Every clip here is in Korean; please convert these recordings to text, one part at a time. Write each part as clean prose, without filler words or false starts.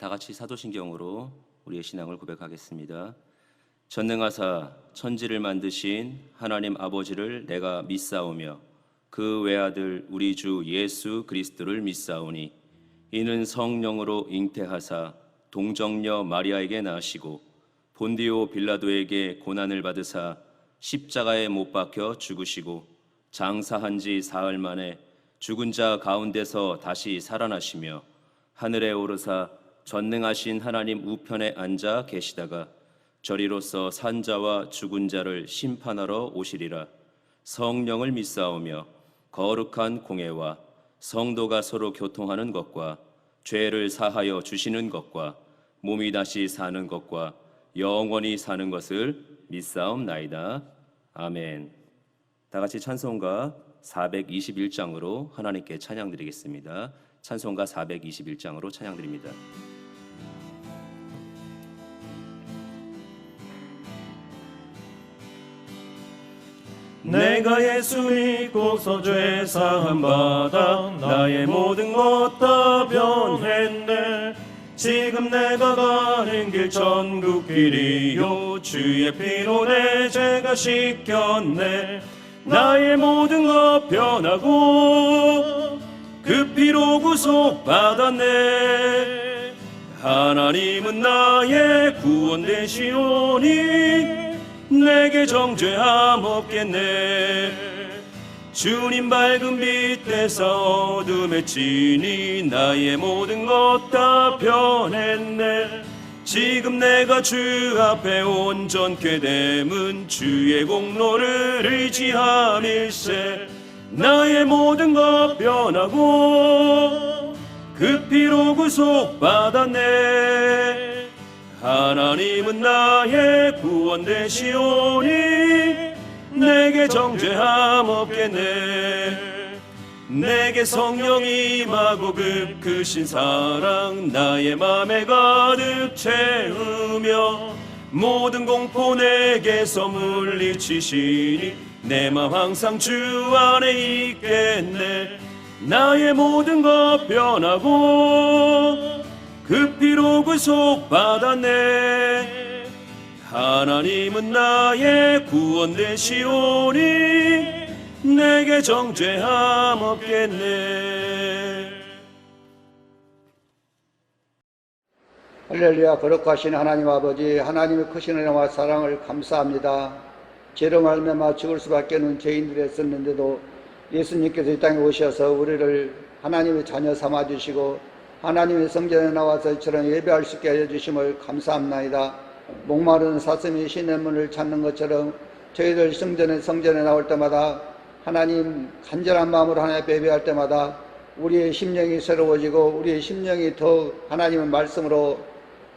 다 같이 사도신경으로 우리의 신앙을 고백하겠습니다. 전능하사 천지를 만드신 하나님 아버지를 내가 믿사오며 그 외아들 우리 주 예수 그리스도를 믿사오니 이는 성령으로 잉태하사 동정녀 마리아에게 나시고 본디오 빌라도에게 고난을 받으사 십자가에 못 박혀 죽으시고 장사한 지 사흘 만에 죽은 자 가운데서 다시 살아나시며 하늘에 오르사 전능하신 하나님 우편에 앉아 계시다가 저리로서 산자와 죽은 자를 심판하러 오시리라. 성령을 믿사오며 거룩한 공회와 성도가 서로 교통하는 것과 죄를 사하여 주시는 것과 몸이 다시 사는 것과 영원히 사는 것을 믿사옵나이다. 아멘. 다 같이 찬송가 421장으로 하나님께 찬양드리겠습니다. 찬송가 421장으로 찬양드립니다. 내가 예수 믿고서 죄 사함 받아 나의 모든 것 다 변했네. 지금 내가 가는 길 천국 길이요 주의 피로 내 죄가 씻겼네. 나의 모든 것 변하고 그 피로 구속받았네. 하나님은 나의 구원 되시오니 내게 정죄함 없겠네. 주님 밝은 빛 대사 어둠에 치니 나의 모든 것 다 변했네. 지금 내가 주 앞에 온전케 됨은 주의 공로를 의지함일세. 나의 모든 것 변하고 그 피로 구속받았네. 하나님은 나의 구원 되시오니 내게 정죄함 없겠네. 내게 성령이 임하고 크신 사랑 나의 맘에 가득 채우며 모든 공포 내게서 물리치시니 내 맘 항상 주 안에 있겠네. 나의 모든 것 변하고 그 피로 구속받았네. 하나님은 나의 구원 되시오니 내게 정죄함 없겠네. 할렐루야. 거룩하신 하나님 아버지, 하나님의 크신 은혜와 사랑을 감사합니다. 죄로 말미암아 죽을 수밖에 없는 죄인들이었었는데도 예수님께서 이 땅에 오셔서 우리를 하나님의 자녀 삼아주시고 하나님의 성전에 나와서 이처럼 예배할 수 있게 하여 주심을 감사합나이다. 목마른 사슴이 신의 문을 찾는 것처럼 저희들 성전에 나올 때마다 하나님 간절한 마음으로 하나님 앞에 예배할 때마다 우리의 심령이 새로워지고 우리의 심령이 더 하나님의 말씀으로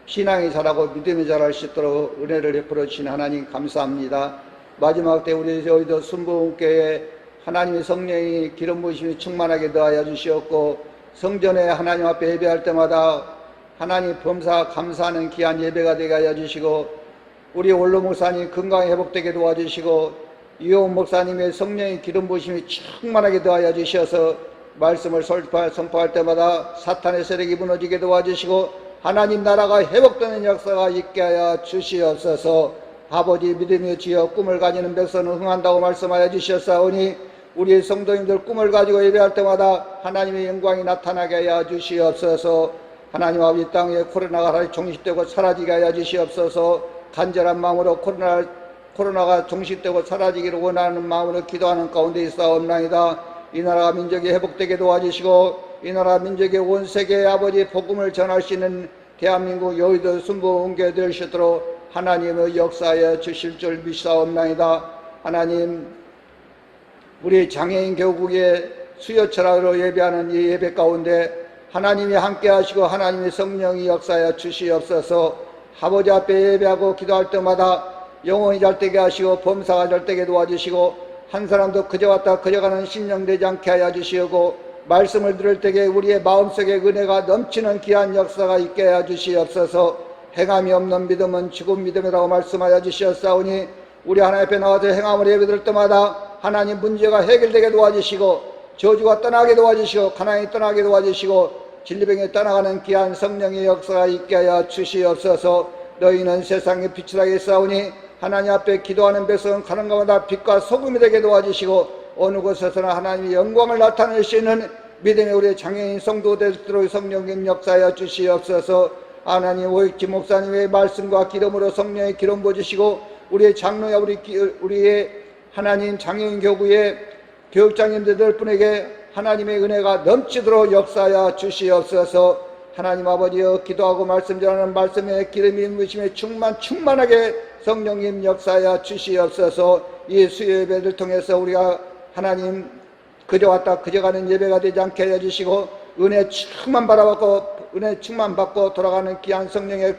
신앙이 자라고 믿음이 자랄 수 있도록 은혜를 베풀어 주신 하나님 감사합니다. 마지막 때 우리 저희도 순복음교회에 하나님의 성령이 기름 부으심이 충만하게 더하여 주시었고 성전에 하나님 앞에 예배할 때마다 하나님 범사 감사하는 귀한 예배가 되게 하여 주시고 우리 원로 목사님 건강히 회복되게 도와주시고 이호원 목사님의 성령의 기름 부으심이 충만하게 더하여 주셔서 말씀을 선포할 때마다 사탄의 세력이 무너지게 도와주시고 하나님 나라가 회복되는 역사가 있게 하여 주시옵소서. 아버지 믿음의 주여 꿈을 가지는 백성은 흥한다고 말씀하여 주셨사오니 우리의 성도님들 꿈을 가지고 예배할 때마다 하나님의 영광이 나타나게 하여 주시옵소서. 하나님 아버지 땅에 코로나가 종식되고 사라지게 하여 주시옵소서. 간절한 마음으로 코로나가 종식되고 사라지기를 원하는 마음으로 기도하는 가운데 있사옵나이다. 이 나라가 민족이 회복되게 도와주시고 이 나라 민족의 온 세계에 아버지 복음을 전할 수 있는 대한민국 여의도 순복음교회 될 수 있도록 하나님의 역사에 주실 줄 믿사옵나이다. 하나님 우리 장애인 교국의 수요철학으로 예배하는 이 예배 가운데 하나님이 함께 하시고 하나님의 성령이 역사에 주시옵소서. 아버지 앞에 예배하고 기도할 때마다 영혼이 잘되게 하시고 범사가 잘되게 도와주시고 한 사람도 그저 왔다 그저 가는 심령 되지 않게 하여 주시고 말씀을 들을 때에 우리의 마음속에 은혜가 넘치는 귀한 역사가 있게 하여 주시옵소서. 행함이 없는 믿음은 죽은 믿음이라고 말씀하여 주시었사오니 우리 하나님 앞에 나와서 행함을 예배드릴 때마다 하나님 문제가 해결되게 도와주시고 저주가 떠나게 도와주시고 가난이 떠나게 도와주시고 진리병에 떠나가는 귀한 성령의 역사가 있게 하여 주시옵소서. 너희는 세상의 빛이라 했사오니 하나님 앞에 기도하는 백성은 가는 가마다 빛과 소금이 되게 도와주시고 어느 곳에서나 하나님의 영광을 나타낼 수 있는 믿음의 우리 장애인 성도들의 성령님 역사하여 주시옵소서. 하나님 오익지 목사님의 말씀과 기름으로 성령의 기름 부어주시고 우리의 장로야 우리의 하나님 장애인 교구의 교육장님들 분에게 하나님의 은혜가 넘치도록 역사하여 주시옵소서. 하나님 아버지여 기도하고 말씀 전하는 말씀에 기름이 부으심에 충만하게 성령님 역사하여 주시옵소서. 이 수요 예배를 통해서 우리가 하나님 그저 왔다 그저 가는 예배가 되지 않게 하여 주시고 은혜 충만 받고 돌아가는 귀한 성령의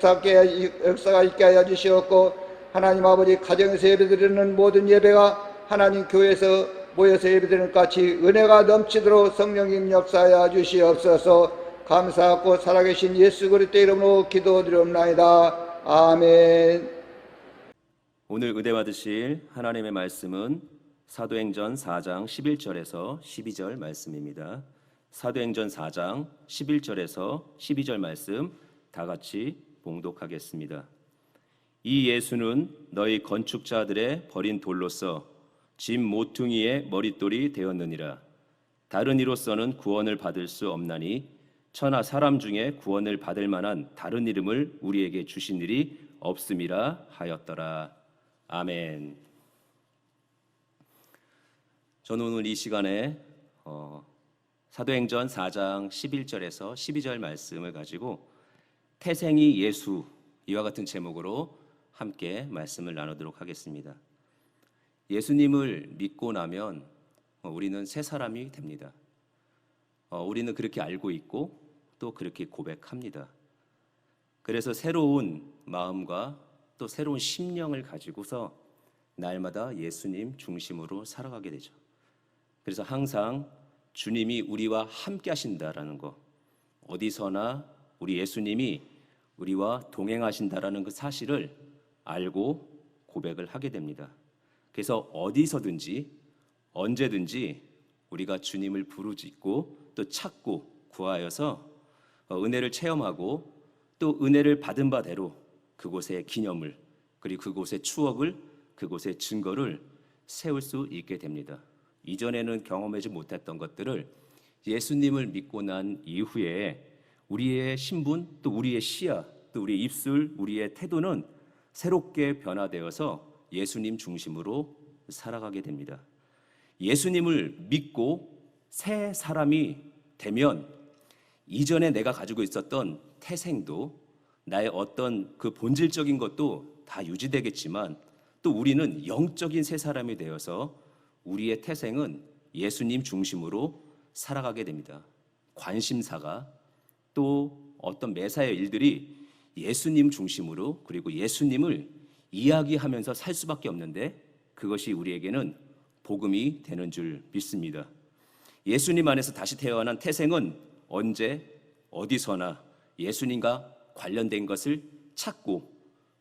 역사가 있게 하여 주시옵고 하나님 아버지 가정에서 예배드리는 모든 예배가 하나님 교회에서 모여서 예배드리는 같이 은혜가 넘치도록 성령님 역사하여 주시옵소서. 감사하고 살아계신 예수 그리스도 이름으로 기도드리옵나이다. 아멘. 오늘 은혜 받으실 하나님의 말씀은 사도행전 4장 11절에서 12절 말씀입니다. 사도행전 4장 11절에서 12절 말씀 다 같이 봉독하겠습니다. 이 예수는 너희 건축자들의 버린 돌로서 짐 모퉁이의 머릿돌이 되었느니라. 다른 이로서는 구원을 받을 수 없나니 천하 사람 중에 구원을 받을 만한 다른 이름을 우리에게 주신 일이 없음이라 하였더라. 아멘. 저는 오늘 이 시간에 사도행전 4장 11절에서 12절 말씀을 가지고 태생이 예수 이와 같은 제목으로 함께 말씀을 나누도록 하겠습니다. 예수님을 믿고 나면 우리는 새 사람이 됩니다. 우리는 그렇게 알고 있고 또 그렇게 고백합니다. 그래서 새로운 마음과 또 새로운 심령을 가지고서 날마다 예수님 중심으로 살아가게 되죠. 그래서 항상 주님이 우리와 함께 하신다라는 거, 어디서나 우리 예수님이 우리와 동행하신다라는 그 사실을 알고 고백을 하게 됩니다. 그래서 어디서든지 언제든지 우리가 주님을 부르짖고 또 찾고 구하여서 은혜를 체험하고 또 은혜를 받은 바대로 그곳의 기념을, 그리고 그곳의 추억을, 그곳의 증거를 세울 수 있게 됩니다. 이전에는 경험하지 못했던 것들을 예수님을 믿고 난 이후에 우리의 신분, 또 우리의 시야, 또 우리의 입술, 우리의 태도는 새롭게 변화되어서 예수님 중심으로 살아가게 됩니다. 예수님을 믿고 새 사람이 되면 이전에 내가 가지고 있었던 태생도, 나의 어떤 그 본질적인 것도 다 유지되겠지만 또 우리는 영적인 새 사람이 되어서 우리의 태생은 예수님 중심으로 살아가게 됩니다. 관심사가, 또 어떤 매사의 일들이 예수님 중심으로, 그리고 예수님을 이야기하면서 살 수밖에 없는데 그것이 우리에게는 복음이 되는 줄 믿습니다. 예수님 안에서 다시 태어난 태생은 언제 어디서나 예수님과 관련된 것을 찾고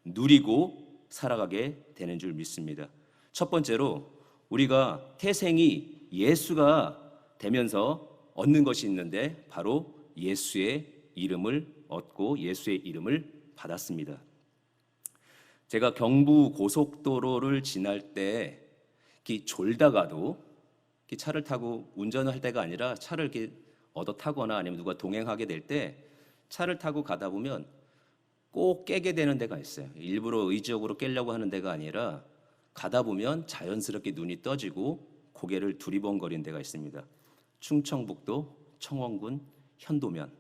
누리고 살아가게 되는 줄 믿습니다. 첫 번째로 우리가 태생이 예수가 되면서 얻는 것이 있는데 바로 예수의 이름을 얻고 예수의 이름을 받았습니다. 제가 경부 고속도로를 지날 때 졸다가도 차를 타고 운전을 할 때가 아니라 차를 이렇게 얻어 타거나 아니면 누가 동행하게 될 때 차를 타고 가다 보면 꼭 깨게 되는 데가 있어요. 일부러 의지적으로 깨려고 하는 데가 아니라 가다 보면 자연스럽게 눈이 떠지고 고개를 두리번거리는 데가 있습니다. 충청북도 청원군 현도면.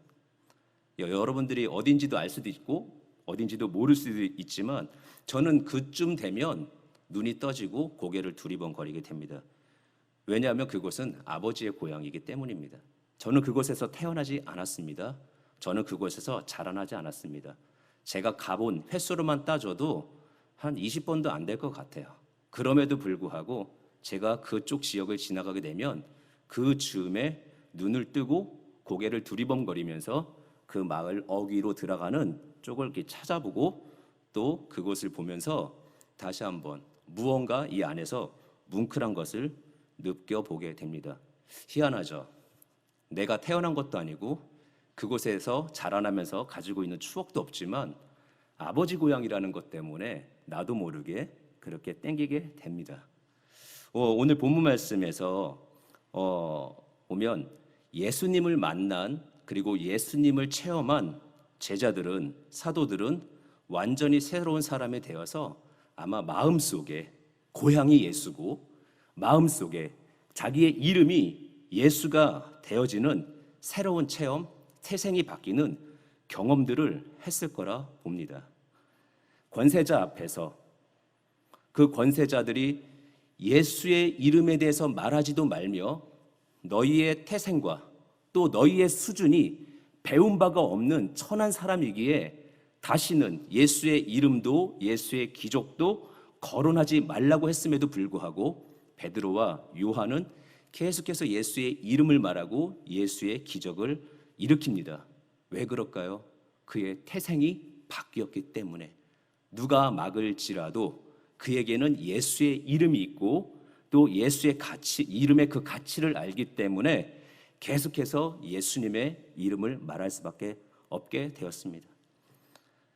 여러분들이 어딘지도 알 수도 있고 어딘지도 모를 수도 있지만 저는 그쯤 되면 눈이 떠지고 고개를 두리번거리게 됩니다. 왜냐하면 그곳은 아버지의 고향이기 때문입니다. 저는 그곳에서 태어나지 않았습니다. 저는 그곳에서 자라나지 않았습니다. 제가 가본 횟수로만 따져도 한 20번도 안 될 것 같아요. 그럼에도 불구하고 제가 그쪽 지역을 지나가게 되면 그 즈음에 눈을 뜨고 고개를 두리번거리면서 그 마을 어귀로 들어가는 쪽을 이렇게 찾아보고 또 그곳을 보면서 다시 한번 무언가 이 안에서 뭉클한 것을 느껴보게 됩니다. 희한하죠? 내가 태어난 것도 아니고 그곳에서 자라나면서 가지고 있는 추억도 없지만 아버지 고향이라는 것 때문에 나도 모르게 그렇게 땡기게 됩니다. 오늘 본문 말씀에서 보면 예수님을 만난, 그리고 예수님을 체험한 제자들은, 사도들은 완전히 새로운 사람이 되어서 아마 마음속에 고향이 예수고 마음속에 자기의 이름이 예수가 되어지는 새로운 체험, 태생이 바뀌는 경험들을 했을 거라 봅니다. 권세자 앞에서 그 권세자들이 예수의 이름에 대해서 말하지도 말며 너희의 태생과 또 너희의 수준이 배운 바가 없는 천한 사람이기에 다시는 예수의 이름도 예수의 기적도 거론하지 말라고 했음에도 불구하고 베드로와 요한은 계속해서 예수의 이름을 말하고 예수의 기적을 일으킵니다. 왜 그럴까요? 그의 태생이 바뀌었기 때문에. 누가 막을지라도 그에게는 예수의 이름이 있고 또 예수의 가치, 이름의 그 가치를 알기 때문에 계속해서 예수님의 이름을 말할 수밖에 없게 되었습니다.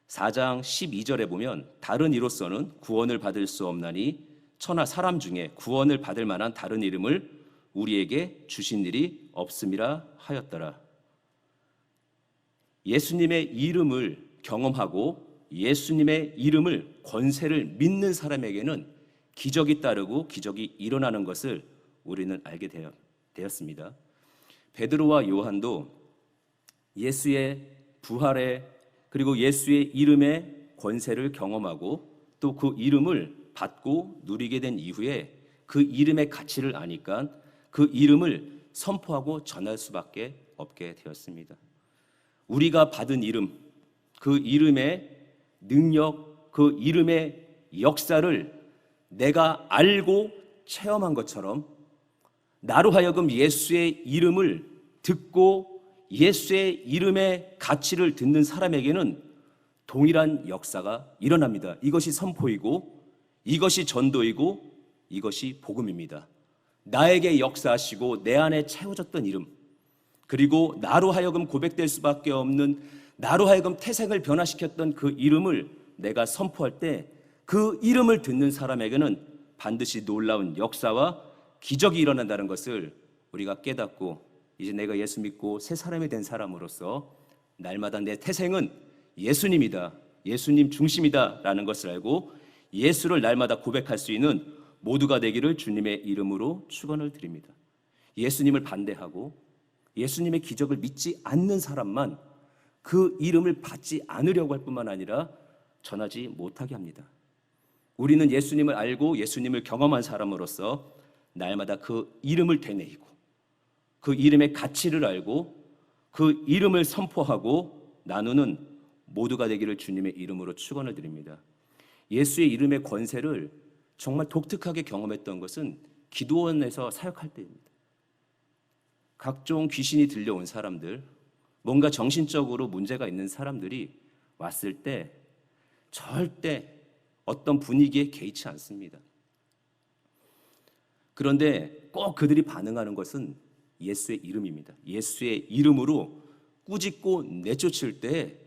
4장 12절에 보면 다른 이로서는 구원을 받을 수 없나니 천하 사람 중에 구원을 받을 만한 다른 이름을 우리에게 주신 일이 없음이라 하였더라. 예수님의 이름을 경험하고 예수님의 이름을 권세를 믿는 사람에게는 기적이 따르고 기적이 일어나는 것을 우리는 알게 되었습니다. 베드로와 요한도 예수의 부활의 그리고 예수의 이름의 권세를 경험하고 또 그 이름을 받고 누리게 된 이후에 그 이름의 가치를 아니까 그 이름을 선포하고 전할 수밖에 없게 되었습니다. 우리가 받은 이름, 그 이름의 능력, 그 이름의 역사를 내가 알고 체험한 것처럼 나로 하여금 예수의 이름을 듣고 예수의 이름의 가치를 듣는 사람에게는 동일한 역사가 일어납니다. 이것이 선포이고 이것이 전도이고 이것이 복음입니다. 나에게 역사하시고 내 안에 채워졌던 이름, 그리고 나로 하여금 고백될 수밖에 없는, 나로 하여금 태생을 변화시켰던 그 이름을 내가 선포할 때 그 이름을 듣는 사람에게는 반드시 놀라운 역사와 기적이 일어난다는 것을 우리가 깨닫고, 이제 내가 예수 믿고 새 사람이 된 사람으로서 날마다 내 태생은 예수님이다, 예수님 중심이다 라는 것을 알고 예수를 날마다 고백할 수 있는 모두가 되기를 주님의 이름으로 축원을 드립니다. 예수님을 반대하고 예수님의 기적을 믿지 않는 사람만 그 이름을 받지 않으려고 할 뿐만 아니라 전하지 못하게 합니다. 우리는 예수님을 알고 예수님을 경험한 사람으로서 날마다 그 이름을 되뇌이고 그 이름의 가치를 알고 그 이름을 선포하고 나누는 모두가 되기를 주님의 이름으로 축원을 드립니다. 예수의 이름의 권세를 정말 독특하게 경험했던 것은 기도원에서 사역할 때입니다. 각종 귀신이 들려온 사람들, 뭔가 정신적으로 문제가 있는 사람들이 왔을 때 절대 어떤 분위기에 개의치 않습니다. 그런데 꼭 그들이 반응하는 것은 예수의 이름입니다. 예수의 이름으로 꾸짖고 내쫓을 때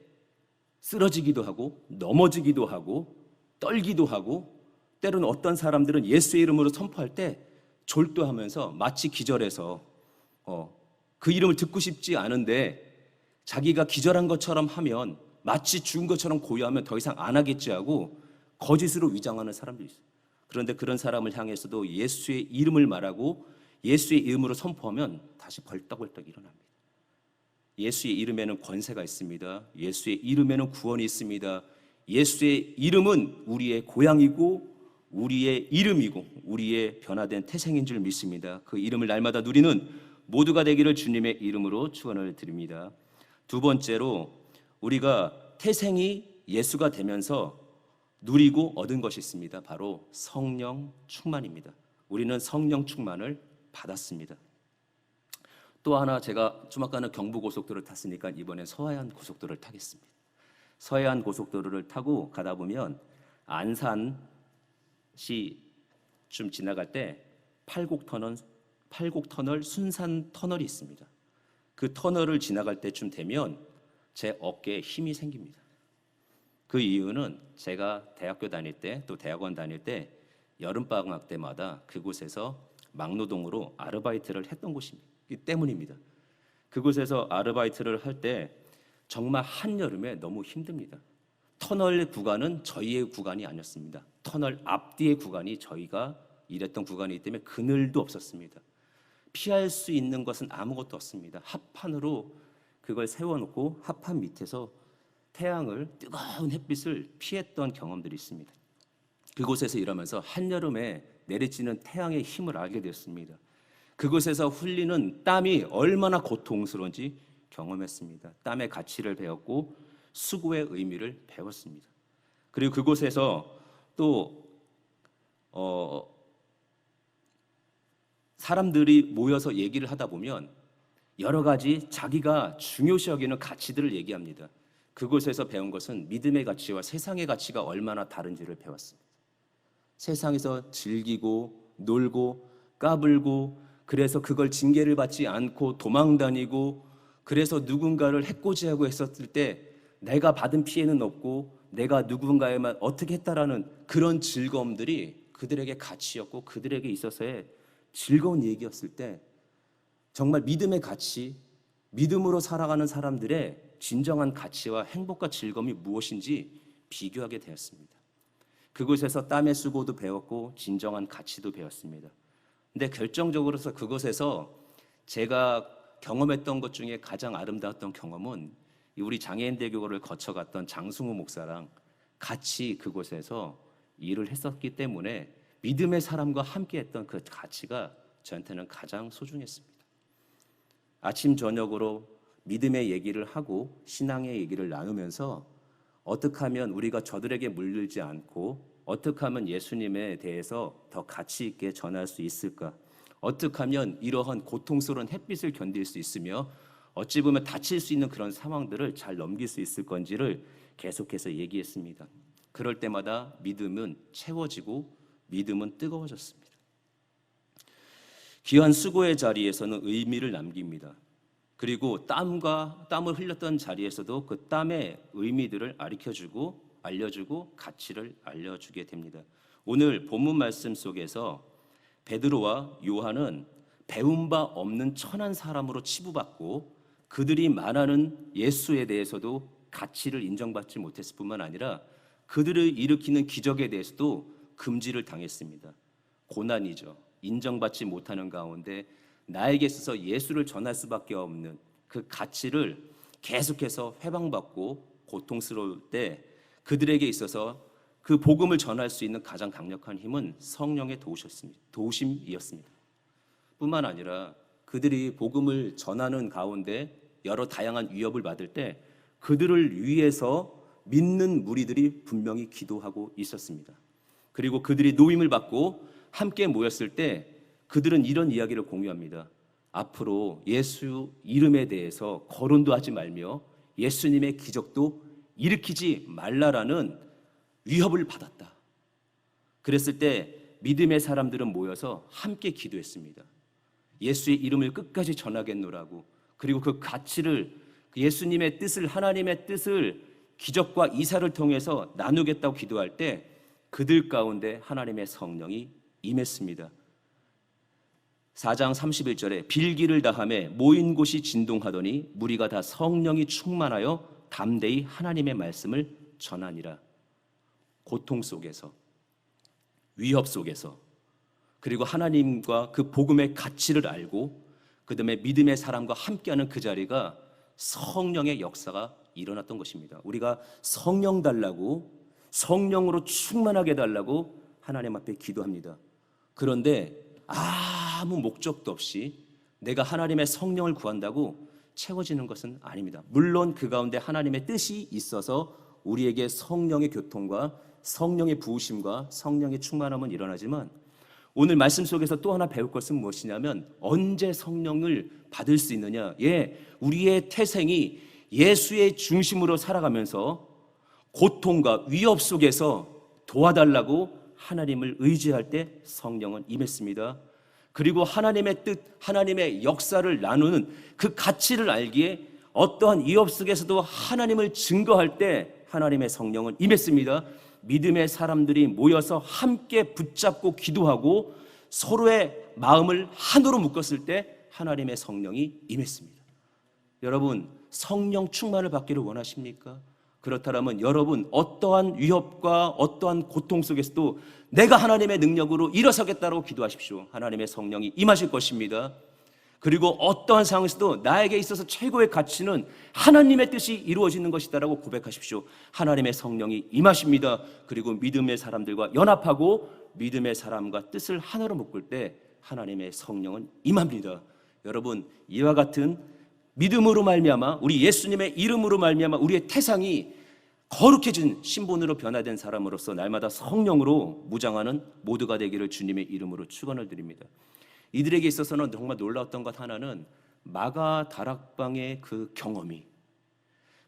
쓰러지기도 하고 넘어지기도 하고 떨기도 하고, 때로는 어떤 사람들은 예수의 이름으로 선포할 때 졸도하면서 마치 기절해서 그 이름을 듣고 싶지 않은데 자기가 기절한 것처럼 하면, 마치 죽은 것처럼 고요하면 더 이상 안 하겠지 하고 거짓으로 위장하는 사람도 있어요. 그런데 그런 사람을 향해서도 예수의 이름을 말하고 예수의 이름으로 선포하면 다시 벌떡벌떡 일어납니다. 예수의 이름에는 권세가 있습니다. 예수의 이름에는 구원이 있습니다. 예수의 이름은 우리의 고향이고 우리의 이름이고 우리의 변화된 태생인 줄 믿습니다. 그 이름을 날마다 누리는 모두가 되기를 주님의 이름으로 축원을 드립니다. 두 번째로, 우리가 태생이 예수가 되면서 누리고 얻은 것이 있습니다. 바로 성령 충만입니다. 우리는 성령 충만을 받았습니다. 또 하나, 제가 좀 아까는 경부고속도로를 탔으니까 이번엔 서해안 고속도로를 타겠습니다. 서해안 고속도로를 타고 가다 보면 안산시 좀 지나갈 때 팔곡터널 순산 터널이 있습니다. 그 터널을 지나갈 때쯤 되면 제 어깨에 힘이 생깁니다. 그 이유는 제가 대학교 다닐 때, 또 대학원 다닐 때 여름방학 때마다 그곳에서 막노동으로 아르바이트를 했던 곳입니다. 때문입니다. 그곳에서 아르바이트를 할 때 정말 한여름에 너무 힘듭니다. 터널 구간은 저희의 구간이 아니었습니다. 터널 앞뒤의 구간이 저희가 일했던 구간이기 때문에 그늘도 없었습니다. 피할 수 있는 것은 아무것도 없습니다. 합판으로 그걸 세워놓고 합판 밑에서 태양을, 뜨거운 햇빛을 피했던 경험들이 있습니다. 그곳에서 일하면서 한여름에 내리쬐는 태양의 힘을 알게 되었습니다. 그곳에서 흘리는 땀이 얼마나 고통스러운지 경험했습니다. 땀의 가치를 배웠고 수고의 의미를 배웠습니다. 그리고 그곳에서 또 사람들이 모여서 얘기를 하다 보면 여러 가지 자기가 중요시 여기는 가치들을 얘기합니다. 그곳에서 배운 것은 믿음의 가치와 세상의 가치가 얼마나 다른지를 배웠습니다. 세상에서 즐기고 놀고 까불고, 그래서 그걸 징계를 받지 않고 도망다니고, 그래서 누군가를 해코지하고 했었을 때 내가 받은 피해는 없고 내가 누군가에만 어떻게 했다라는 그런 즐거움들이 그들에게 가치였고 그들에게 있어서의 즐거운 얘기였을 때, 정말 믿음의 가치, 믿음으로 살아가는 사람들의 진정한 가치와 행복과 즐거움이 무엇인지 비교하게 되었습니다. 그곳에서 땀의 수고도 배웠고 진정한 가치도 배웠습니다. 근데 결정적으로서 그곳에서 제가 경험했던 것 중에 가장 아름다웠던 경험은 우리 장애인대교를 거쳐갔던 장승우 목사랑 같이 그곳에서 일을 했었기 때문에 믿음의 사람과 함께했던 그 가치가 저한테는 가장 소중했습니다. 아침 저녁으로 믿음의 얘기를 하고 신앙의 얘기를 나누면서 어떻게 하면 우리가 저들에게 물들지 않고 어떻게 하면 예수님에 대해서 더 가치 있게 전할 수 있을까, 어떻게 하면 이러한 고통스러운 햇빛을 견딜 수 있으며 어찌 보면 다칠 수 있는 그런 상황들을 잘 넘길 수 있을 건지를 계속해서 얘기했습니다. 그럴 때마다 믿음은 채워지고 믿음은 뜨거워졌습니다. 귀한 수고의 자리에서는 의미를 남깁니다. 그리고 땀을 흘렸던 자리에서도 그 땀의 의미들을 가르쳐주고 알려주고 가치를 알려주게 됩니다. 오늘 본문 말씀 속에서 베드로와 요한은 배운 바 없는 천한 사람으로 치부받고 그들이 말하는 예수에 대해서도 가치를 인정받지 못했을 뿐만 아니라 그들을 일으키는 기적에 대해서도 금지를 당했습니다. 고난이죠. 인정받지 못하는 가운데 나에게 있어서 예수를 전할 수밖에 없는 그 가치를 계속해서 회방받고 고통스러울 때 그들에게 있어서 그 복음을 전할 수 있는 가장 강력한 힘은 성령의 도우심이었습니다. 뿐만 아니라 그들이 복음을 전하는 가운데 여러 다양한 위협을 받을 때 그들을 위해서 믿는 무리들이 분명히 기도하고 있었습니다. 그리고 그들이 노임을 받고 함께 모였을 때 그들은 이런 이야기를 공유합니다. 앞으로 예수 이름에 대해서 거론도 하지 말며 예수님의 기적도 일으키지 말라라는 위협을 받았다. 그랬을 때 믿음의 사람들은 모여서 함께 기도했습니다. 예수의 이름을 끝까지 전하겠노라고, 그리고 그 가치를, 예수님의 뜻을, 하나님의 뜻을 기적과 이사를 통해서 나누겠다고 기도할 때 그들 가운데 하나님의 성령이 임했습니다. 4장 31절에 빌기를 다하매 모인 곳이 진동하더니 무리가 다 성령이 충만하여 담대히 하나님의 말씀을 전하니라. 고통 속에서, 위협 속에서, 그리고 하나님과 그 복음의 가치를 알고 그 다음에 믿음의 사람과 함께하는 그 자리가 성령의 역사가 일어났던 것입니다. 우리가 성령 달라고, 성령으로 충만하게 달라고 하나님 앞에 기도합니다. 그런데 아무 목적도 없이 내가 하나님의 성령을 구한다고 채워지는 것은 아닙니다. 물론 그 가운데 하나님의 뜻이 있어서 우리에게 성령의 교통과 성령의 부으심과 성령의 충만함은 일어나지만 오늘 말씀 속에서 또 하나 배울 것은 무엇이냐면 언제 성령을 받을 수 있느냐. 우리의 태생이 예수의 중심으로 살아가면서 고통과 위협 속에서 도와달라고 하나님을 의지할 때 성령은 임했습니다. 그리고 하나님의 뜻, 하나님의 역사를 나누는 그 가치를 알기에 어떠한 위협 속에서도 하나님을 증거할 때 하나님의 성령은 임했습니다. 믿음의 사람들이 모여서 함께 붙잡고 기도하고 서로의 마음을 하나로 묶었을 때 하나님의 성령이 임했습니다. 여러분, 성령 충만을 받기를 원하십니까? 그렇다면 여러분 어떠한 위협과 어떠한 고통 속에서도 내가 하나님의 능력으로 일어서겠다고 기도하십시오. 하나님의 성령이 임하실 것입니다. 그리고 어떠한 상황에서도 나에게 있어서 최고의 가치는 하나님의 뜻이 이루어지는 것이다라고 고백하십시오. 하나님의 성령이 임하십니다. 그리고 믿음의 사람들과 연합하고 믿음의 사람과 뜻을 하나로 묶을 때 하나님의 성령은 임합니다. 여러분, 이와 같은 믿음으로 말미암아 우리 예수님의 이름으로 말미암아 우리의 태상이 거룩해진 신분으로 변화된 사람으로서 날마다 성령으로 무장하는 모두가 되기를 주님의 이름으로 축원을 드립니다. 이들에게 있어서는 정말 놀라웠던 것 하나는 마가 다락방의 그 경험이,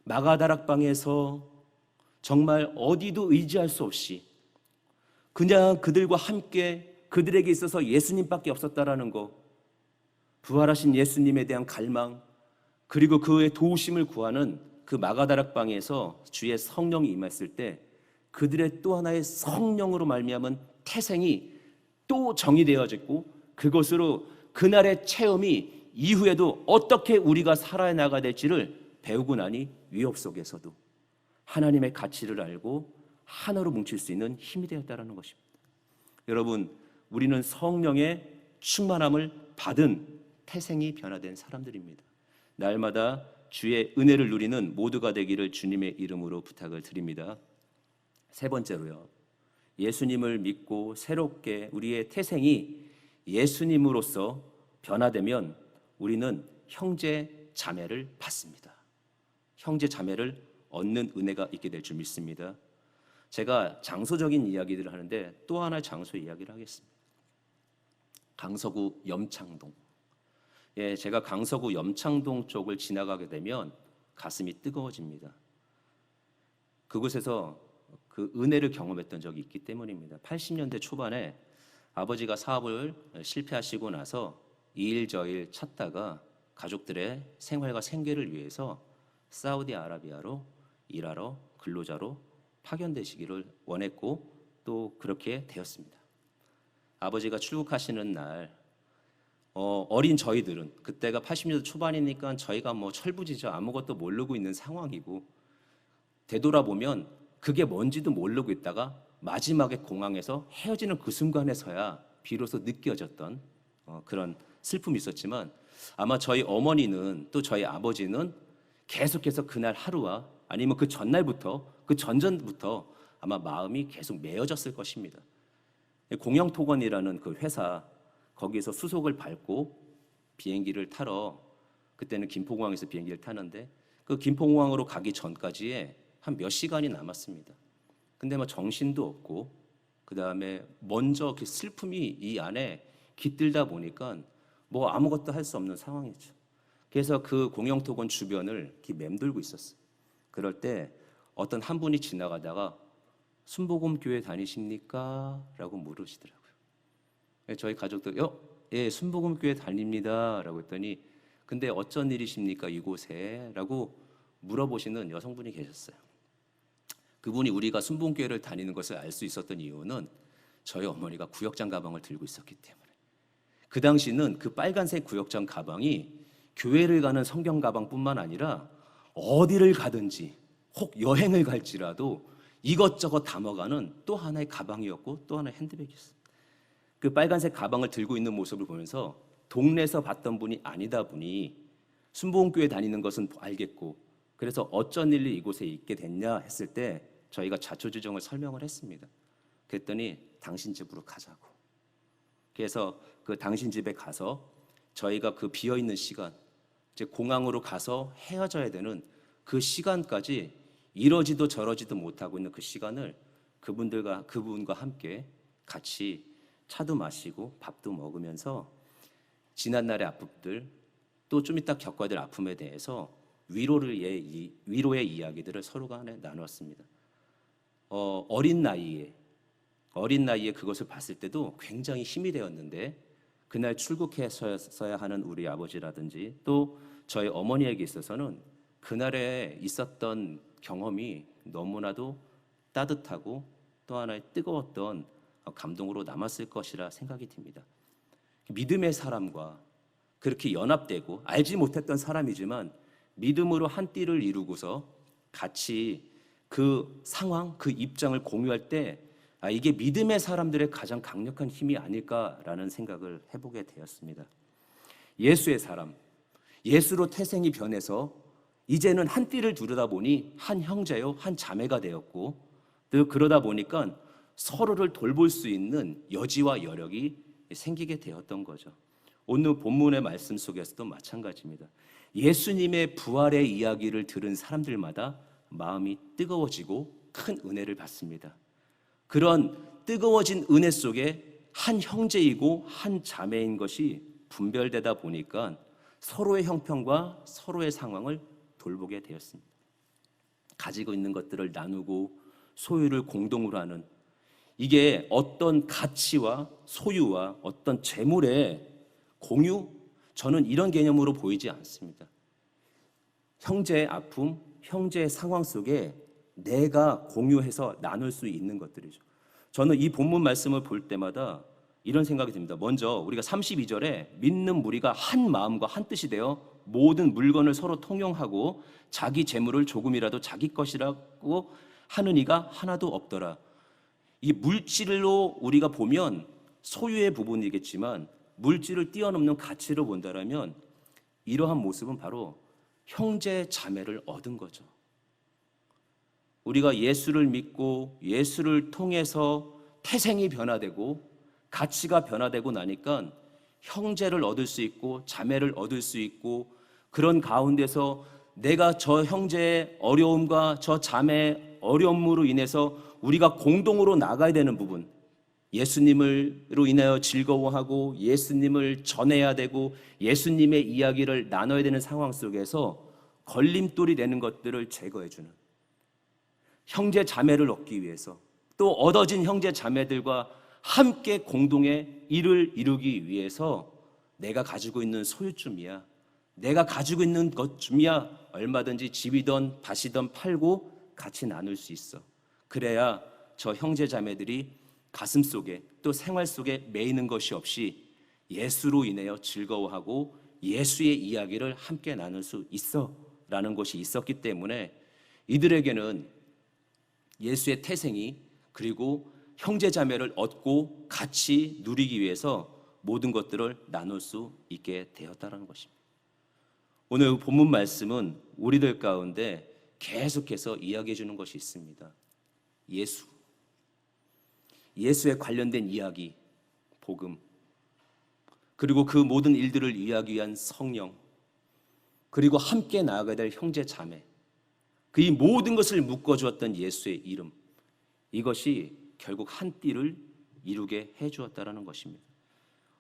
마가 다락방에서 정말 어디도 의지할 수 없이 그냥 그들과 함께 그들에게 있어서 예수님밖에 없었다라는 거, 부활하신 예수님에 대한 갈망, 그리고 그의 도우심을 구하는 그 마가다락방에서 주의 성령이 임했을 때 그들의 또 하나의 성령으로 말미암은 태생이 또 정의되어졌고 그것으로 그날의 체험이 이후에도 어떻게 우리가 살아나가야 될지를 배우고 나니 위협 속에서도 하나님의 가치를 알고 하나로 뭉칠 수 있는 힘이 되었다는 것입니다. 여러분, 우리는 성령의 충만함을 받은 태생이 변화된 사람들입니다. 날마다 주의 은혜를 누리는 모두가 되기를 주님의 이름으로 부탁을 드립니다. 세 번째로요, 예수님을 믿고 새롭게 우리의 태생이 예수님으로서 변화되면 우리는 형제 자매를 받습니다. 형제 자매를 얻는 은혜가 있게 될 줄 믿습니다. 제가 장소적인 이야기들을 하는데 또 하나의 장소 이야기를 하겠습니다. 강서구 염창동. 예, 제가 강서구 염창동 쪽을 지나가게 되면 가슴이 뜨거워집니다. 그곳에서 그 은혜를 경험했던 적이 있기 때문입니다. 80년대 초반에 아버지가 사업을 실패하시고 나서 이 일 저 일 찾다가 가족들의 생활과 생계를 위해서 사우디아라비아로 일하러 근로자로 파견되시기를 원했고 또 그렇게 되었습니다. 아버지가 출국하시는 날 어린 저희들은 그때가 80년대 초반이니까 저희가 뭐 철부지죠. 아무것도 모르고 있는 상황이고 되돌아보면 그게 뭔지도 모르고 있다가 마지막에 공항에서 헤어지는 그 순간에서야 비로소 느껴졌던 그런 슬픔이 있었지만 아마 저희 어머니는 또 저희 아버지는 계속해서 그날 하루와 아니면 그 전날부터 그 전전부터 아마 마음이 계속 메어졌을 것입니다. 공영토건이라는 그 회사 거기에서 수속을 밟고 비행기를 타러 그때는 김포공항에서 비행기를 타는데 그 김포공항으로 가기 전까지에 한 몇 시간이 남았습니다. 근데 뭐 정신도 없고 그 다음에 먼저 그 슬픔이 이 안에 깃들다 보니까 뭐 아무것도 할 수 없는 상황이죠. 그래서 그 공영토건 주변을 이렇게 맴돌고 있었어요. 그럴 때 어떤 한 분이 지나가다가 순복음교회 다니십니까? 라고 물으시더라고요. 저희 가족들 예, 순복음교회 다닙니다 라고 했더니 근데 어쩐 일이십니까 이곳에? 라고 물어보시는 여성분이 계셨어요. 그분이 우리가 순복음교회를 다니는 것을 알 수 있었던 이유는 저희 어머니가 구역장 가방을 들고 있었기 때문에 그 당시는 그 빨간색 구역장 가방이 교회를 가는 성경 가방뿐만 아니라 어디를 가든지 혹 여행을 갈지라도 이것저것 담아가는 또 하나의 가방이었고 또 하나의 핸드백이었어요. 그 빨간색 가방을 들고 있는 모습을 보면서 동네에서 봤던 분이 아니다 보니 순복음교회 다니는 것은 알겠고 그래서 어쩐 일로 이곳에 있게 됐냐 했을 때 저희가 자초지종을 설명을 했습니다. 그랬더니 당신 집으로 가자고. 그래서 그 당신 집에 가서 저희가 그 비어있는 시간 이제 공항으로 가서 헤어져야 되는 그 시간까지 이러지도 저러지도 못하고 있는 그 시간을 그분과 함께 같이 차도 마시고 밥도 먹으면서 지난날의 아픔들 또 좀 이따 겪어야 될 아픔에 대해서 위로의 이야기들을 서로가 간에 나눴습니다. 어린 나이에 그것을 봤을 때도 굉장히 힘이 되었는데 그날 출국했어야 하는 우리 아버지라든지 또 저희 어머니에게 있어서는 그날에 있었던 경험이 너무나도 따뜻하고 또 하나의 뜨거웠던 감동으로 남았을 것이라 생각이 듭니다. 믿음의 사람과 그렇게 연합되고 알지 못했던 사람이지만 믿음으로 한 띠를 이루고서 같이 그 상황, 그 입장을 공유할 때 이게 믿음의 사람들의 가장 강력한 힘이 아닐까라는 생각을 해보게 되었습니다. 예수의 사람, 예수로 태생이 변해서 이제는 한 띠를 두르다 보니 한 형제요, 한 자매가 되었고 또 그러다 보니까 서로를 돌볼 수 있는 여지와 여력이 생기게 되었던 거죠. 오늘 본문의 말씀 속에서도 마찬가지입니다. 예수님의 부활의 이야기를 들은 사람들마다 마음이 뜨거워지고 큰 은혜를 받습니다. 그런 뜨거워진 은혜 속에 한 형제이고 한 자매인 것이 분별되다 보니까 서로의 형편과 서로의 상황을 돌보게 되었습니다. 가지고 있는 것들을 나누고 소유를 공동으로 하는 이게 어떤 가치와 소유와 어떤 재물의 공유, 저는 이런 개념으로 보이지 않습니다. 형제의 아픔, 형제의 상황 속에 내가 공유해서 나눌 수 있는 것들이죠. 저는 이 본문 말씀을 볼 때마다 이런 생각이 듭니다. 먼저 우리가 32절에 믿는 무리가 한 마음과 한 뜻이 되어 모든 물건을 서로 통용하고 자기 재물을 조금이라도 자기 것이라고 하는 이가 하나도 없더라. 이 물질로 우리가 보면 소유의 부분이겠지만 물질을 뛰어넘는 가치로 본다라면 이러한 모습은 바로 형제 자매를 얻은 거죠. 우리가 예수를 믿고 예수를 통해서 태생이 변화되고 가치가 변화되고 나니까 형제를 얻을 수 있고 자매를 얻을 수 있고 그런 가운데서 내가 저 형제의 어려움과 저 자매의 어려움으로 인해서 우리가 공동으로 나가야 되는 부분 예수님으로 인하여 즐거워하고 예수님을 전해야 되고 예수님의 이야기를 나눠야 되는 상황 속에서 걸림돌이 되는 것들을 제거해주는, 형제 자매를 얻기 위해서 또 얻어진 형제 자매들과 함께 공동의 일을 이루기 위해서 내가 가지고 있는 소유쯤이야, 내가 가지고 있는 것쯤이야 얼마든지 집이든 밭이든 팔고 같이 나눌 수 있어. 그래야 저 형제 자매들이 가슴 속에 또 생활 속에 매이는 것이 없이 예수로 인하여 즐거워하고 예수의 이야기를 함께 나눌 수 있어 라는 것이 있었기 때문에 이들에게는 예수의 태생이 그리고 형제 자매를 얻고 같이 누리기 위해서 모든 것들을 나눌 수 있게 되었다는 것입니다. 오늘 본문 말씀은 우리들 가운데 계속해서 이야기해 주는 것이 있습니다. 예수에 관련된 이야기, 복음, 그리고 그 모든 일들을 이해하기 위한 성령, 그리고 함께 나아가야 될 형제 자매, 그 이 모든 것을 묶어주었던 예수의 이름, 이것이 결국 한 띠를 이루게 해주었다는 것입니다.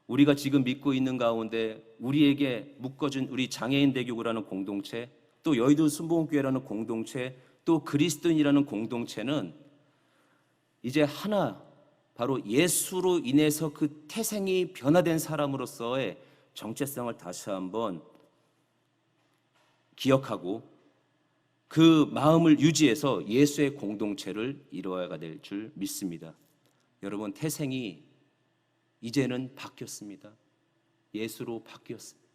우리가 지금 믿고 있는 가운데 우리에게 묶어준 우리 장애인 대교구라는 공동체, 또 여의도 순복음교회라는 공동체, 또 그리스도인이라는 공동체는 이제 하나, 바로 예수로 인해서 그 태생이 변화된 사람으로서의 정체성을 다시 한번 기억하고 그 마음을 유지해서 예수의 공동체를 이루어야 될 줄 믿습니다. 여러분, 태생이 이제는 바뀌었습니다. 예수로 바뀌었습니다.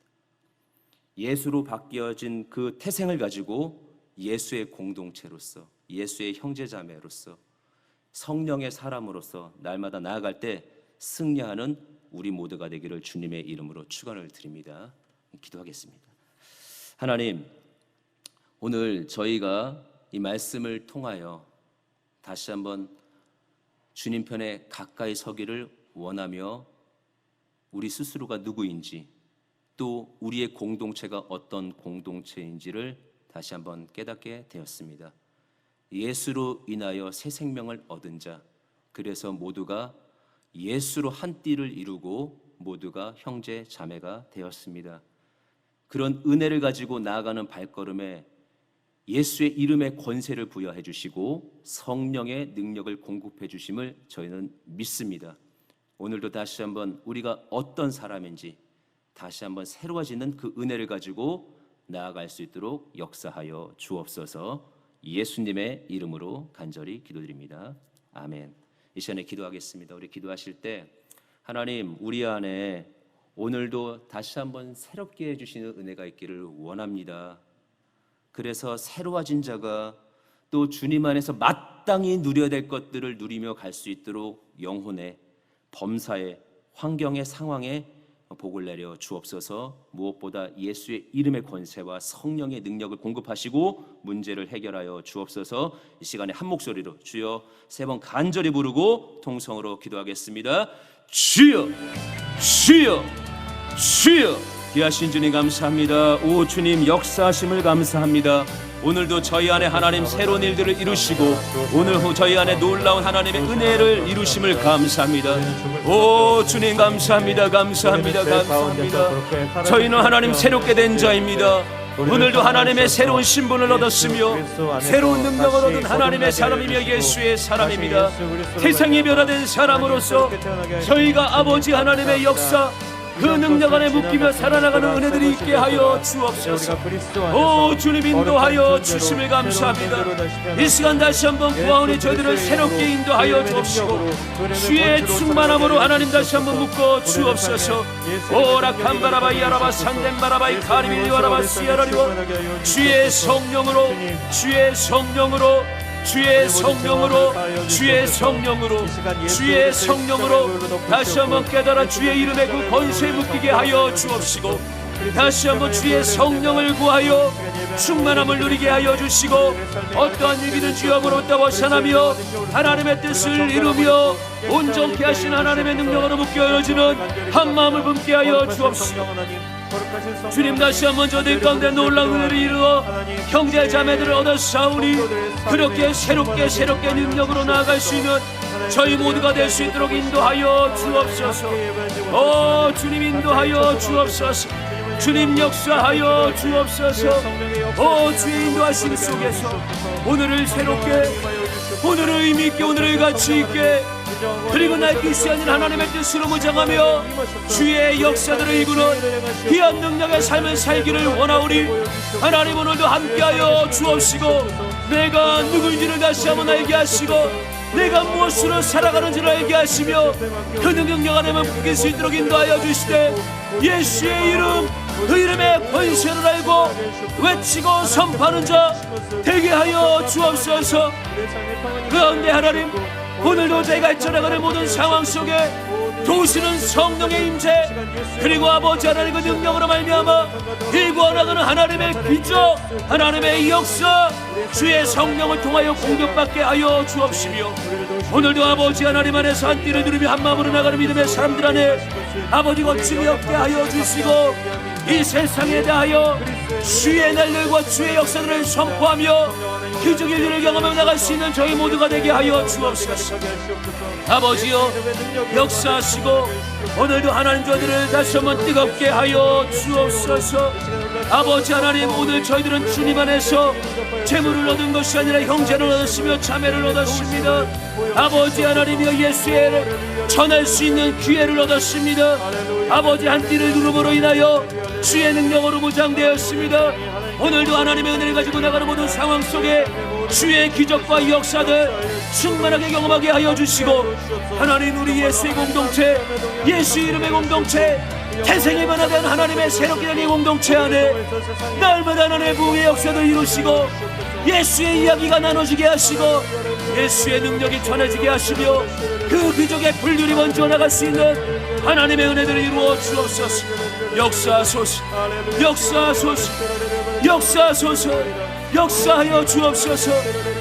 예수로 바뀌어진 그 태생을 가지고 예수의 공동체로서, 예수의 형제자매로서, 성령의 사람으로서 날마다 나아갈 때 승리하는 우리 모두가 되기를 주님의 이름으로 축원을 드립니다. 기도하겠습니다. 하나님, 오늘 저희가 이 말씀을 통하여 다시 한번 주님 편에 가까이 서기를 원하며 우리 스스로가 누구인지, 또 우리의 공동체가 어떤 공동체인지를 다시 한번 깨닫게 되었습니다. 예수로 인하여 새 생명을 얻은 자, 그래서 모두가 예수로 한 띠를 이루고 모두가 형제 자매가 되었습니다. 그런 은혜를 가지고 나아가는 발걸음에 예수의 이름의 권세를 부여해 주시고 성령의 능력을 공급해 주심을 저희는 믿습니다. 오늘도 다시 한번 우리가 어떤 사람인지 다시 한번 새로워지는 그 은혜를 가지고 나아갈 수 있도록 역사하여 주옵소서. 예수님의 이름으로 간절히 기도드립니다. 아멘. 이 시간에 기도하겠습니다. 우리 기도하실 때 하나님, 우리 안에 오늘도 다시 한번 새롭게 해주시는 은혜가 있기를 원합니다. 그래서 새로워진 자가 또 주님 안에서 마땅히 누려야 될 것들을 누리며 갈 수 있도록 영혼의, 범사의, 환경의, 상황에 복을 내려 주옵소서. 무엇보다 예수의 이름의 권세와 성령의 능력을 공급하시고 문제를 해결하여 주옵소서. 이 시간에 한 목소리로 주여 세 번 간절히 부르고 통성으로 기도하겠습니다. 주여, 주여, 주여. 귀하신 주님 감사합니다. 오 주님, 역사하심을 감사합니다. 오늘도 저희 안에 하나님 새로운 일들을 이루시고 오늘 저희 안에 놀라운 하나님의 은혜를 이루심을 감사합니다. 오 주님 감사합니다. 감사합니다. 감사합니다. 저희는 하나님 새롭게 된 자입니다. 오늘도 하나님의 새로운 신분을 얻었으며 새로운 능력을 얻은 하나님의 사람이며 예수의 사람입니다. 태생이 변화된 사람으로서 저희가 아버지 하나님의 역사, 그 능력 안에 묶이며 살아나가는 은혜들이 있게 하여 주옵소서. 오 주님, 인도하여 주심을 감사합니다. 이 시간 다시 한번 구하오니 저희들을 새롭게 인도하여 주옵시고 주의 충만함으로 하나님 다시 한번 묶어 주옵소서. 오라칸바라바이 아라바 산덴바라바이 카리빌리와라바 시아라리와 주의 성령으로, 주의 성령으로, 주의 성령으로, 주의 성령으로, 주의 성령으로 다시 한번 깨달아 주의 이름에 그 권세에 묶이게 하여 주옵시고 다시 한번 주의 성령을 구하여 충만함을 누리게 하여 주시고 어떠한 위기든 주역으로부터 벗어나며 하나님의 뜻을 이루며 온전케 하신 하나님의 능력으로 묶여지는 한 마음을 품게 하여 주옵시고 주님, 다시 한번 저들 가운데 놀라운 은혜를 이루어 형제 자매들을 얻어 싸우니 그렇게 새롭게 능력으로 나아갈 수 있는 저희 모두가 될 수 있도록 인도하여 주옵소서. 주님 인도하여 주옵소서. 주님 역사하여 주옵소서. 주의 인도하심 속에서 오늘을 새롭게, 오늘을 의미있게, 오늘을 가치있게, 그리고 날뛰지 않는 하나님의 뜻으로 무장하며 주의 역사들을 이루는 귀한 능력의 삶을 살기를 원하오니 하나님 오늘도 함께하여 주옵시고, 내가 누구인지를 다시 한번 알게 하시고, 내가 무엇으로 살아가는지를 알게 하시며, 그 능력 안에만 붙일 수 있도록 인도하여 주시되, 예수의 이름, 그 이름의 권세를 알고 외치고 선포하는 자 되게 하여 주옵소서. 그런데 하나님, 오늘도 저희가 헤쳐나가는 모든 상황 속에 도우시는 성령의 임재, 그리고 아버지 하나님의 능력으로 말미암아 일구어나가는 하나님의 기적, 하나님의 역사, 주의 성령을 통하여 공격받게 하여 주옵시며, 오늘도 아버지 하나님 안에서 한 띠를 누르며 한 마음으로 나가는 믿음의 사람들 안에 아버지 거침이 없게 하여 주시고, 이 세상에 대하여 주의 날들과 주의 역사들을 선포하며 기적의 일을 경험하며 나갈 수 있는 저희 모두가 되게 하여 주옵소서. 아버지여, 역사하시고 오늘도 하나님 저희들을 다시 한번 뜨겁게 하여 주옵소서. 아버지 하나님, 오늘 저희들은 주님 안에서 재물을 얻은 것이 아니라 형제를 얻었으며 자매를 얻었습니다. 아버지 하나님이여, 예수의 전할 수 있는 기회를 얻었습니다. 아버지 한 띠를 누름으로 인하여 주의 능력으로 무장되었습니다. 오늘도 하나님의 은혜를 가지고 나가는 모든 상황 속에 주의 기적과 역사들 충만하게 경험하게 하여 주시고, 하나님, 우리 예수의 공동체, 예수 이름의 공동체, 태생의 변화된 하나님의 새롭게 된 이 공동체 안에 날마다 하나님의 부흥의 역사를 이루시고, 예수의 이야기가 나눠지게 하시고, 예수의 능력이 전해지게 하시며, 그 기적의 불들이 먼저 나갈 수 있는 하나님의 은혜들을 이루어 주옵소서. 역사하소서, 역사하소서, 역사하소서, 역사하여 주옵소서.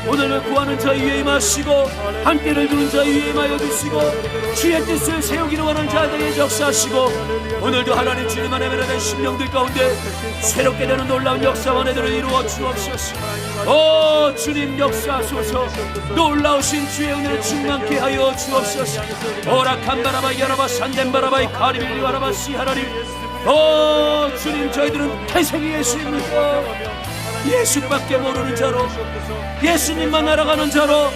오늘을 구하는 자 위에 임하시고, 함께를 두는 자 위에 임하여 주시고, 주의 뜻을 세우기를 원하는 자들에게 역사하시고, 오늘도 하나님 주님 안에 변화된 심령들 가운데 새롭게 되는 놀라운 역사와 은혜들을 이루어 주옵소서. 주님 역사하소서. 놀라우신 주의 은혜를 충만케 하여 주옵소서. 오락한 바라바 야라바 산덴 바라바이 카리빌리 바라바 시하라리. 주님, 저희들은 태생이 예수입니다. 예수밖에 모르는 자로, 예수님만 알아가는 자로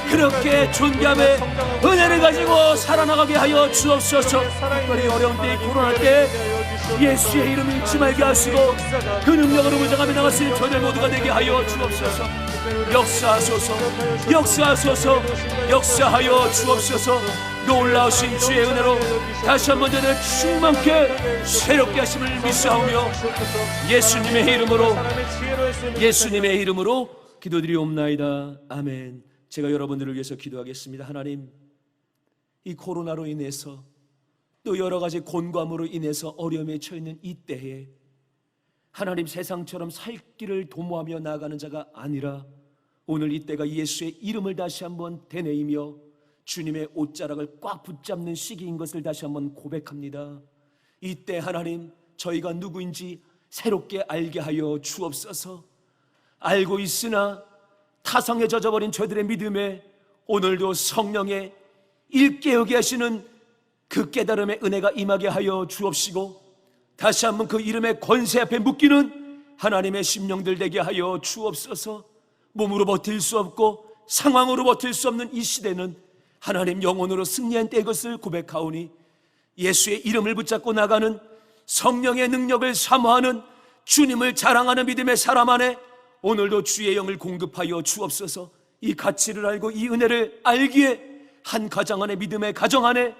그렇게 존귀함의 은혜를 가지고 살아나가게 하여 주옵소서. 특별히 어려운 때, 코로나 때 예수의 이름을 잊지 말게 하시고, 그 능력으로 무장하며 나갔으니 저들 모두가 되게 하여 주옵소서. 역사하소서, 역사하소서, 역사하여 주옵소서. 놀라우신 주의 은혜로 다시 한번 저들 충만케 새롭게 하심을 믿사오며, 예수님의 이름으로 기도드리옵나이다. 아멘. 제가 여러분들을 위해서 기도하겠습니다. 하나님, 이 코로나로 인해서 또 여러 가지 곤감으로 인해서 어려움에 처해있는 이 때에 하나님, 세상처럼 살 길을 도모하며 나아가는 자가 아니라 오늘 이때가 예수의 이름을 다시 한번 되뇌이며 주님의 옷자락을 꽉 붙잡는 시기인 것을 다시 한번 고백합니다. 이때 하나님, 저희가 누구인지 새롭게 알게 하여 주옵소서. 알고 있으나 타성에 젖어버린 저들의 믿음에 오늘도 성령의 일깨우게 하시는 그 깨달음의 은혜가 임하게 하여 주옵시고, 다시 한번 그 이름의 권세 앞에 묶이는 하나님의 심령들 되게 하여 주옵소서. 몸으로 버틸 수 없고 상황으로 버틸 수 없는 이 시대는 하나님 영혼으로 승리한 때의 것을 고백하오니, 예수의 이름을 붙잡고 나가는 성령의 능력을 사모하는 주님을 자랑하는 믿음의 사람 안에 오늘도 주의 영을 공급하여 주옵소서. 이 가치를 알고 이 은혜를 알기에 한 가정 안에, 믿음의 가정 안에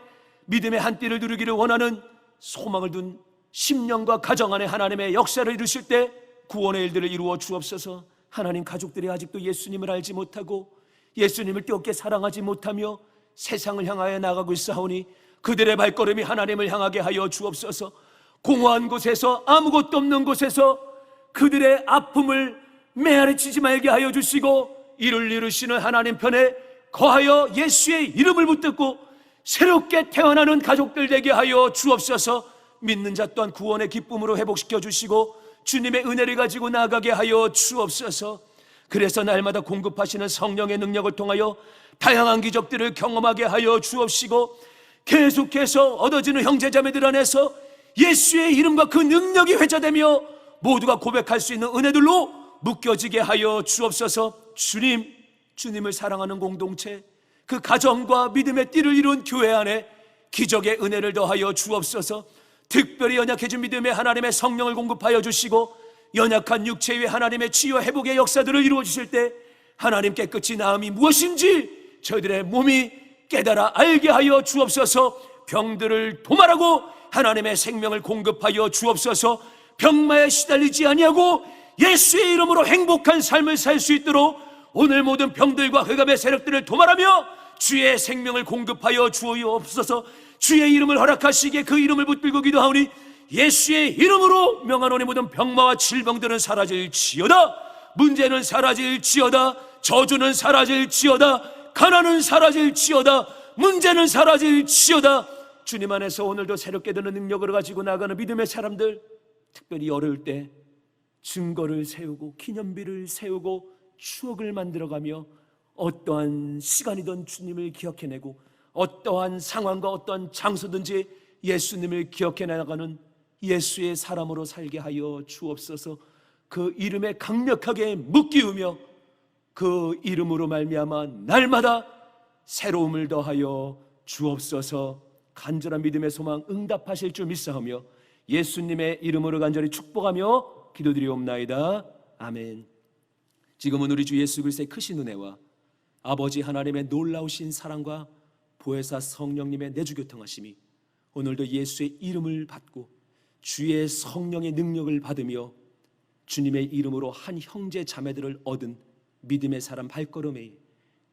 믿음의 한 띠를 누르기를 원하는 소망을 둔 심령과 가정 안에 하나님의 역사를 이루실 때 구원의 일들을 이루어 주옵소서. 하나님, 가족들이 아직도 예수님을 알지 못하고 예수님을 뜨겁게 사랑하지 못하며 세상을 향하여 나가고 있사오니 그들의 발걸음이 하나님을 향하게 하여 주옵소서. 공허한 곳에서, 아무것도 없는 곳에서 그들의 아픔을 메아리치지 말게 하여 주시고, 이를 이루시는 하나님 편에 거하여 예수의 이름을 붙들고 새롭게 태어나는 가족들 되게 하여 주옵소서. 믿는 자 또한 구원의 기쁨으로 회복시켜 주시고 주님의 은혜를 가지고 나아가게 하여 주옵소서. 그래서 날마다 공급하시는 성령의 능력을 통하여 다양한 기적들을 경험하게 하여 주옵시고, 계속해서 얻어지는 형제자매들 안에서 예수의 이름과 그 능력이 회자되며 모두가 고백할 수 있는 은혜들로 묶여지게 하여 주옵소서. 주님을 사랑하는 공동체, 그 가정과 믿음의 띠를 이룬 교회 안에 기적의 은혜를 더하여 주옵소서. 특별히 연약해진 믿음의 하나님의 성령을 공급하여 주시고, 연약한 육체 위에 하나님의 치유 회복의 역사들을 이루어 주실 때 하나님 깨끗이 나음이 무엇인지 저희들의 몸이 깨달아 알게 하여 주옵소서. 병들을 도말하고 하나님의 생명을 공급하여 주옵소서. 병마에 시달리지 아니하고 예수의 이름으로 행복한 삶을 살 수 있도록 오늘 모든 병들과 흑암의 세력들을 도말하며 주의 생명을 공급하여 주옵소서. 주의 이름을 허락하시기에 그 이름을 붙들고 기도하오니 예수의 이름으로 명하노니 모든 병마와 질병들은 사라질지어다. 문제는 사라질지어다. 저주는 사라질지어다. 가난은 사라질지어다. 문제는 사라질지어다. 주님 안에서 오늘도 새롭게 되는 능력을 가지고 나가는 믿음의 사람들, 특별히 어려울 때 증거를 세우고 기념비를 세우고 추억을 만들어가며 어떠한 시간이든 주님을 기억해내고 어떠한 상황과 어떠한 장소든지 예수님을 기억해 나가는 예수의 사람으로 살게 하여 주옵소서. 그 이름에 강력하게 묶이우며 그 이름으로 말미암아 날마다 새로움을 더하여 주옵소서. 간절한 믿음의 소망 응답하실 줄 믿사오며 예수님의 이름으로 간절히 축복하며 기도드리옵나이다. 아멘. 지금은 우리 주 예수 그리스도의 크신 은혜와 아버지 하나님의 놀라우신 사랑과 보혜사 성령님의 내주교통하심이 오늘도 예수의 이름을 받고 주의 성령의 능력을 받으며 주님의 이름으로 한 형제 자매들을 얻은 믿음의 사람 발걸음에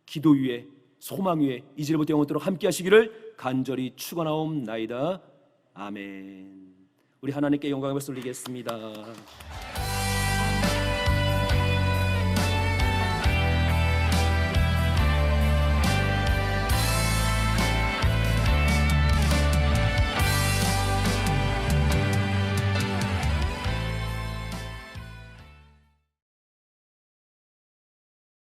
기도 위에 소망 위에 이제부터 영원토록 함께 하시기를 간절히 축원하옵나이다. 아멘. 우리 하나님께 영광을 돌리겠습니다.